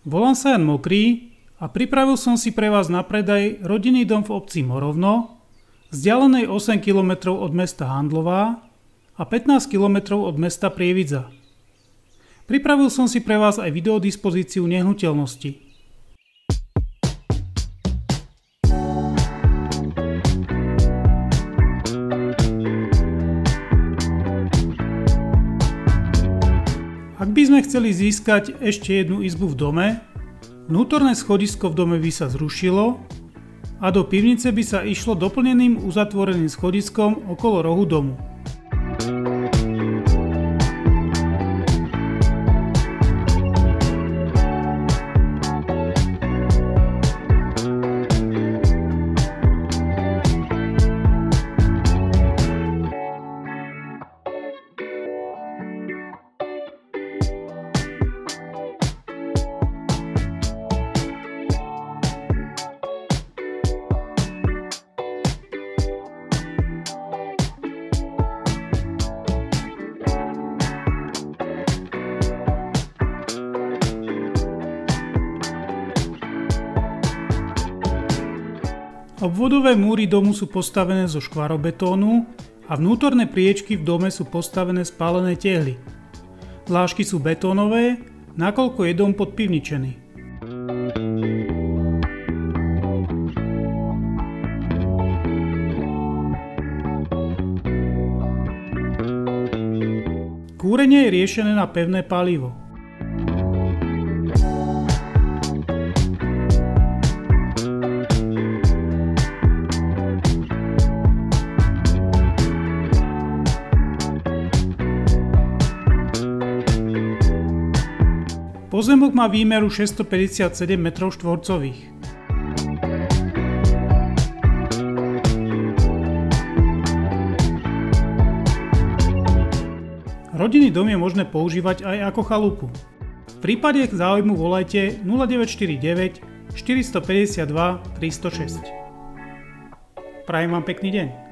Volám sa Jan Mokrý a pripravil som si pre vás na predaj rodinný dom v obci Morovno, vzdialenej 8 km od mesta Handlová a 15 km od mesta Prievidza. Pripravil som si pre vás aj videodispozíciu nehnuteľnosti. Ak by sme chceli získať ešte jednu izbu v dome, vnútorné schodisko v dome by sa zrušilo a do pivnice by sa išlo doplneným uzatvoreným schodiskom okolo rohu domu. Obvodové múry domu sú postavené zo škvarobetónu a vnútorné priečky v dome sú postavené z pálenej tehly. Dlážky sú betónové, nakoľko je dom podpivničený. Kúrenie je riešené na pevné palivo. Pozemok má výmeru 657 m². Rodinný dom je možné používať aj ako chalupu. V prípade záujmu volajte 0949 452 306. Prajem vám pekný deň.